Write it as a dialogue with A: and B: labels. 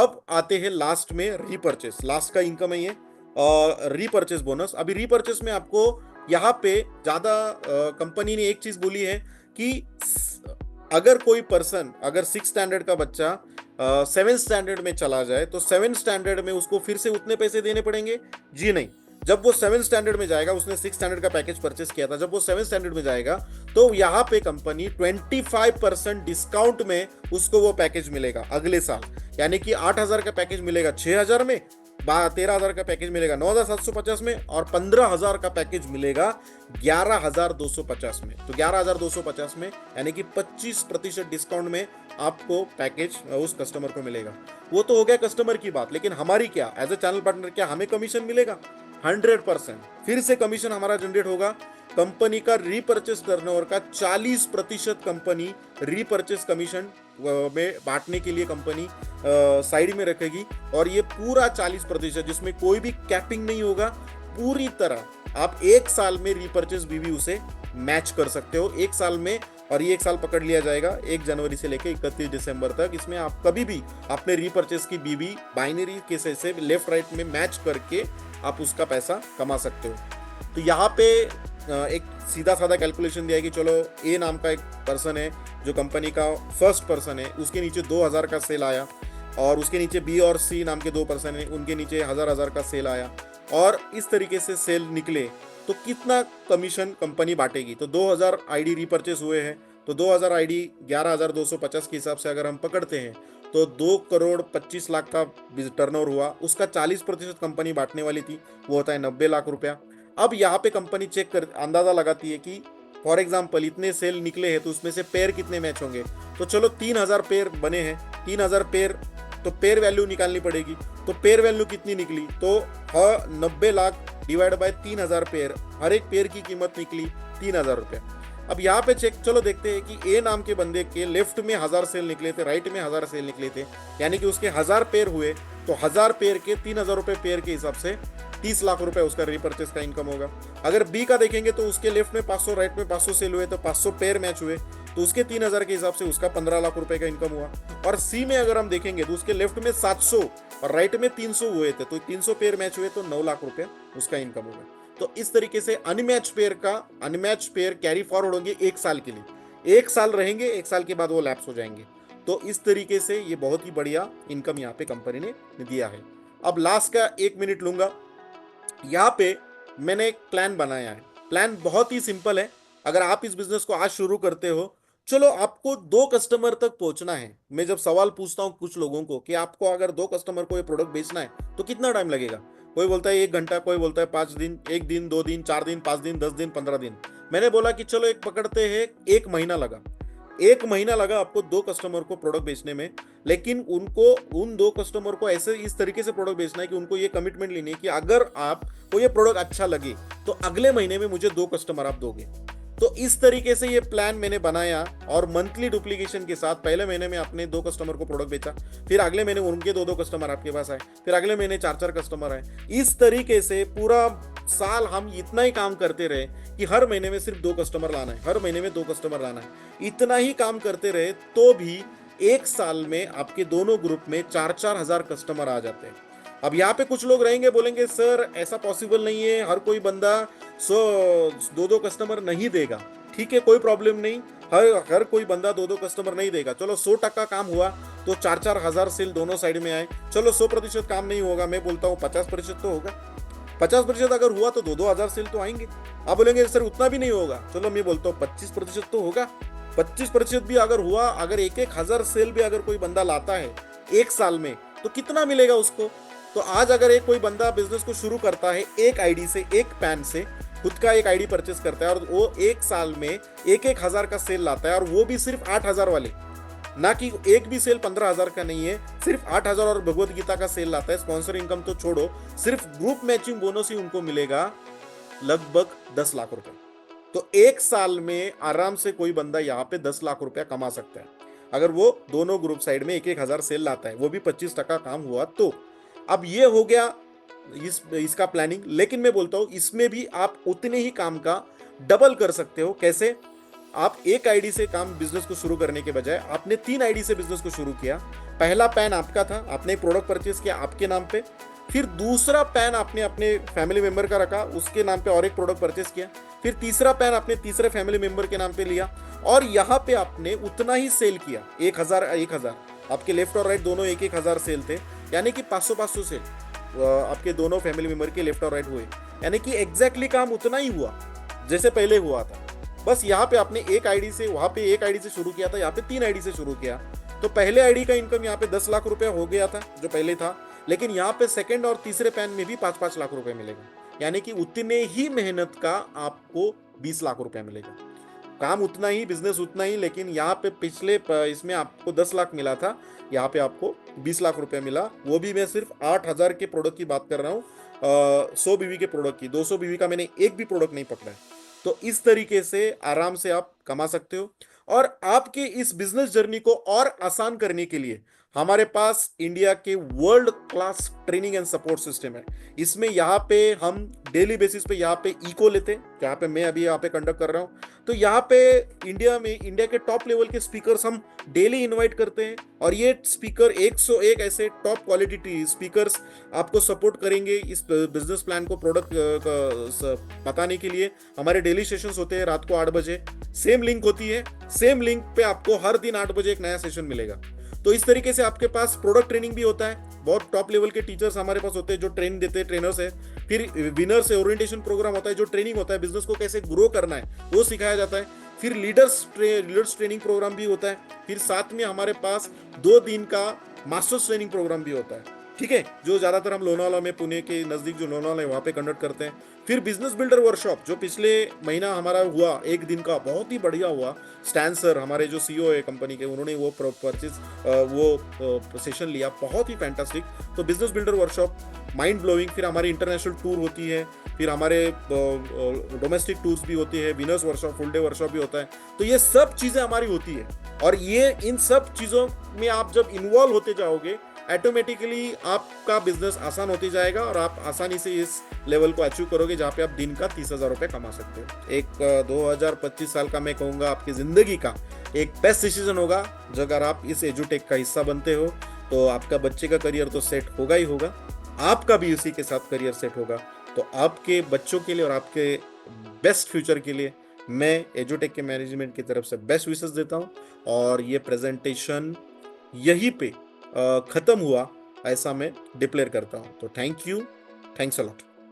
A: अब आते हैं लास्ट में रीपर्चेस, लास्ट का इनकम है ये, रीपर्चेस बोनस। अभी रीपर्चेस में आपको यहाँ पे ज्यादा कंपनी ने एक चीज बोली है कि अगर कोई पर्सन, अगर 6 स्टैंडर्ड का बच्चा 7 स्टैंडर्ड में चला जाए तो 7 स्टैंडर्ड में उसको फिर से उतने पैसे देने पड़ेंगे? जी नहीं। जब वो 7 स्टैंडर्ड में जाएगा, उसने 6 स्टैंडर्ड का पैकेज परचेस किया था, जब वो 7 स्टैंडर्ड में जाएगा तो यहाँ पे कंपनी 25% डिस्काउंट में उसको वो पैकेज मिलेगा अगले साल। यानी कि 8,000 का पैकेज मिलेगा 6,000 में, 13,000 का पैकेज मिलेगा 9,750 में, और 15,000 का पैकेज मिलेगा 11,250 में। तो 11,250 में यानी कि 25% डिस्काउंट में आपको पैकेज उस कस्टमर को मिलेगा। वो तो हो गया कस्टमर की बात, लेकिन हमारी क्या, एज ए चैनल पार्टनर, क्या हमें कमीशन मिलेगा? 100% फिर से कमीशन हमारा जनरेट होगा। कंपनी का रीपर्चेस टर्नओवर का 40% कंपनी रीपर्चेस कमीशन में बांटने के लिए कंपनी साइड में रखेगी, और ये पूरा 40% जिसमें कोई भी कैपिंग नहीं होगा, पूरी तरह आप एक साल में रीपर्चेस बीवी उसे मैच कर सकते हो, एक साल में। और ये एक साल पकड़ लिया जाएगा 1 जनवरी से लेकर 31 दिसंबर तक। इसमें आप कभी भी अपने रीपर्चेस की बीवी बाइनरी केसेस से लेफ्ट राइट में मैच करके आप उसका पैसा कमा सकते हो। तो यहाँ पे एक सीधा साधा कैलकुलेशन दिया है कि चलो ए नाम का एक पर्सन है जो कंपनी का फर्स्ट पर्सन है, उसके नीचे 2,000 का सेल आया, और उसके नीचे बी और सी नाम के 2 पर्सन है, उनके नीचे 1,000 का सेल आया, और इस तरीके से सेल निकले तो कितना कमीशन कंपनी बांटेगी? तो 2,000 आईडी रीपर्चेस हुए हैं, तो 2,000 आईडी 11,250 के हिसाब से अगर हम पकड़ते हैं तो 2,25,00,000 का टर्नओवर हुआ, उसका 40% कंपनी बांटने वाली थी, वो होता है 90 लाख रुपया। अब यहाँ पे कंपनी चेक कर अंदाजा लगाती है कि फॉर एग्जाम्पल इतने सेल निकले हैं तो उसमें से पेयर कितने मैच होंगे। तो चलो 3,000 पेयर बने हैं, 3,000 पेयर, तो पेयर वैल्यू निकालनी पड़ेगी। तो पेयर वैल्यू कितनी निकली? तो 90 लाख डिवाइड बाय 3,000 पेयर, हर एक पेयर की कीमत निकली 3,000 रुपये। अब यहाँ पे चेक चलो देखते हैं कि ए नाम के बंदे के लेफ्ट में 1,000 सेल निकले थे, राइट में 1,000 सेल निकले थे, यानी कि उसके 1,000 पेयर हुए, तो 1,000 पेयर के 3,000 रुपये पेयर के हिसाब से 30 लाख रुपए उसका रीपर्चेस का इनकम होगा। अगर बी का देखेंगे तो उसके लेफ्ट में 500, राइट में 500 सेल हुए, तो 500 पेयर मैच हुए, तो उसके 3,000 के हिसाब से उसका 15 लाख रुपए का इनकम हुआ। और सी में अगर हम देखेंगे तो उसके लेफ्ट में 700 और राइट में 300 हुए थे, तो 300 पेयर मैच हुए, तो 9 लाख रुपए उसका इनकम होगा। तो इस तरीके से अनमैच पेयर कैरी फॉरवर्ड होंगे 1 साल के लिए, 1 साल रहेंगे, 1 साल के बाद वो लैप्स हो जाएंगे। तो इस तरीके से ये बहुत ही बढ़िया इनकम यहाँ पे कंपनी ने दिया है। अब लास्ट का 1 मिनट लूंगा। यहाँ पे मैंने एक प्लान बनाया है। प्लान बहुत ही सिंपल है। अगर आप इस बिजनेस को आज शुरू करते हो, चलो आपको 2 कस्टमर तक पहुंचना है। मैं जब सवाल पूछता हूं कुछ लोगों को कि आपको अगर 2 कस्टमर को ये प्रोडक्ट बेचना है तो कितना टाइम लगेगा, कोई बोलता है 1 घंटा, कोई बोलता है 5 दिन, 1 दिन, 2 दिन, 4 दिन, 5 दिन, 10 दिन, 15 दिन। मैंने बोला कि चलो एक पकड़ते हैं, 1 महीना लगा। 1 महीना लगा आपको 2 कस्टमर को प्रोडक्ट बेचने में, लेकिन उनको उन 2 कस्टमर को ऐसे इस तरीके से प्रोडक्ट बेचना है कि उनको ये कमिटमेंट लेनी है कि अगर आपको ये प्रोडक्ट अच्छा लगे तो अगले महीने में मुझे 2 कस्टमर आप दोगे। तो इस तरीके से ये प्लान मैंने बनाया, और मंथली डुप्लीकेशन के साथ पहले महीने में अपने 2 कस्टमर को प्रोडक्ट बेचा, फिर अगले महीने उनके 2-2 कस्टमर आपके पास आए, फिर अगले महीने 4-4 कस्टमर आए। इस तरीके से पूरा साल हम इतना ही काम करते रहे कि हर महीने में सिर्फ 2 कस्टमर लाना है, हर महीने में 2 कस्टमर लाना है। इतना ही काम करते रहे तो भी 1 साल में आपके दोनों ग्रुप में 4-4 हजार कस्टमर आ जाते हैं। अब यहाँ पे कुछ लोग रहेंगे, बोलेंगे सर ऐसा पॉसिबल नहीं है, हर कोई बंदा 2-2 कस्टमर नहीं देगा। ठीक है, कोई प्रॉब्लम नहीं, हर कोई बंदा 2-2 कस्टमर नहीं देगा। चलो 100% काम हुआ तो 4-4 हजार सेल दोनों साइड में आए। चलो 100% काम नहीं होगा, मैं बोलता हूँ 50% तो होगा। 50% अगर हुआ तो 2-2 हजार सेल तो आएंगे। आप बोलेंगे सर उतना भी नहीं होगा, चलो मैं बोलता हूँ 25% तो होगा। 25% भी अगर हुआ, अगर 1-1 हजार सेल भी अगर कोई बंदा लाता है 1 साल में, तो कितना मिलेगा उसको? तो आज अगर एक कोई बंदा बिजनेस को शुरू करता है एक आईडी से, एक पैन से, खुद का एक आईडी परचेस करता है, और वो 1 साल में 1-1 हजार का सेल लाता है, और वो भी सिर्फ 8,000 वाले, ना कि एक भी सेल 15,000 का नहीं है, सिर्फ 8,000 और भगवत गीता का सेल लाता है। स्पॉन्सर इनकम तो छोड़ो, सिर्फ ग्रुप मैचिंग बोनस ही उनको मिलेगा लगभग 10 लाख रुपए। तो 1 साल में आराम से कोई बंदा यहाँ पे 10 लाख रुपया कमा सकता है, अगर वो दोनों ग्रुप साइड में 1-1 हजार सेल लाता है, वो भी 25% काम हुआ तो। अब ये हो गया इसका प्लानिंग। लेकिन मैं बोलता हूं इसमें भी आप उतने ही काम का डबल कर सकते हो। कैसे? आप एक आईडी से काम बिजनेस को शुरू करने के बजाय आपने 3 आईडी से बिजनेस को शुरू किया। पहला पैन आपका था, आपने एक प्रोडक्ट परचेज किया आपके नाम पे, फिर दूसरा पैन आपने अपने फैमिली मेंबर का रखा, उसके नाम पे और एक प्रोडक्ट परचेज किया, फिर तीसरा पैन आपने तीसरे फैमिली मेंबर के नाम पे लिया, और यहाँ पे आपने उतना ही सेल किया, 1,000 आपके लेफ्ट और राइट दोनों 1,000 सेल थे, यानी कि 500 सेल आपके दोनों फैमिली मेंबर के लेफ्ट और राइट हुए, यानी कि एग्जैक्टली काम उतना ही हुआ जैसे पहले हुआ था। बस यहाँ पे आपने एक आईडी से, वहां पे एक आईडी से शुरू किया था, यहाँ पे 3 आईडी से शुरू किया, तो पहले आईडी का इनकम यहाँ पे 10 लाख रुपया हो गया था जो पहले था, लेकिन यहाँ पे सेकंड और तीसरे पैन में भी 5-5 लाख रुपए मिलेगा, यानी कि उतने ही मेहनत का आपको 20 लाख रुपया मिलेगा। काम उतना ही, बिजनेस उतना ही, लेकिन यहाँ पे पिछले इसमें आपको 10 लाख मिला था, यहाँ पे आपको 20 लाख रुपया मिला। वो भी मैं सिर्फ 8,000 के प्रोडक्ट की बात कर रहा हूँ, 100 बीवी के प्रोडक्ट की। 200 बीवी का मैंने एक भी प्रोडक्ट नहीं पकड़ा है। तो इस तरीके से आराम से आप कमा सकते हो। और आपके इस बिजनेस जर्नी को और आसान करने के लिए हमारे पास इंडिया के world class training and support system है। इसमें यहाँ पे हम डेली बेसिस पे यहाँ पे इको लेते हैं, जहाँ पे मैं अभी यहाँ पे कंडक्ट कर रहा हूँ। तो यहाँ पे इंडिया के टॉप लेवल के स्पीकर्स हम डेली इनवाइट करते हैं, और ये स्पीकर 101 ऐसे टॉप क्वालिटी स्पीकर्स आपको सपोर्ट करेंगे इस बिजनेस प्लान को, प्रोडक्ट बताने के लिए। हमारे डेली सेशंस होते हैं रात को 8 बजे, सेम लिंक होती है, सेम लिंक पे आपको हर दिन 8 बजे एक नया सेशन मिलेगा। तो इस तरीके से आपके पास प्रोडक्ट ट्रेनिंग भी होता है, बहुत टॉप लेवल के टीचर्स हमारे पास होते हैं जो ट्रेन देते हैं, ट्रेनर्स है। फिर विनर से ओरिएंटेशन प्रोग्राम होता है, जो ट्रेनिंग होता है, बिजनेस को कैसे ग्रो करना है वो सिखाया जाता है। फिर लीडर्स ट्रेनिंग प्रोग्राम भी होता है। फिर साथ में हमारे पास 2 दिन का मास्टर्स ट्रेनिंग प्रोग्राम भी होता है, ठीक है, जो ज्यादातर हम लोनावाला में, पुणे के नजदीक जो लोनावाला है वहां पे कंडक्ट करते हैं। फिर बिजनेस बिल्डर वर्कशॉप जो पिछले महीना हमारा हुआ, 1 दिन का, बहुत ही बढ़िया हुआ। स्टैन सर हमारे जो सीईओ है कंपनी के, उन्होंने वो सेशन लिया, बहुत ही फैंटास्टिक। तो business builder workshop mind blowing. फिर हमारी इंटरनेशनल टूर होती है, फिर हमारे डोमेस्टिक टूर्स भी होती है, winners workshop, full day workshop भी होता है। तो ये सब चीजें हमारी होती है, और ये इन सब चीजों में आप जब इन्वॉल्व होते जाओगे, ऑटोमेटिकली आपका बिजनेस आसान होती जाएगा, और आप आसानी से इस लेवल को अचीव करोगे जहां पे आप दिन का 30,000 रुपए कमा सकते हो। एक 2025 साल का मैं कहूंगा आपकी जिंदगी का एक बेस्ट डिसीजन होगा, जो अगर आप इस एजुटेक का हिस्सा बनते हो तो आपका बच्चे का करियर तो सेट होगा ही होगा, आपका भी उसी के साथ करियर सेट होगा। तो आपके बच्चों के लिए और आपके बेस्ट फ्यूचर के लिए मैं एजुटेक के मैनेजमेंट की तरफ से बेस्ट विशेस देता हूं। और ये प्रेजेंटेशन यहीं पे खत्म हुआ, ऐसा मैं डिक्लेयर करता हूं। तो thank you, thanks a lot.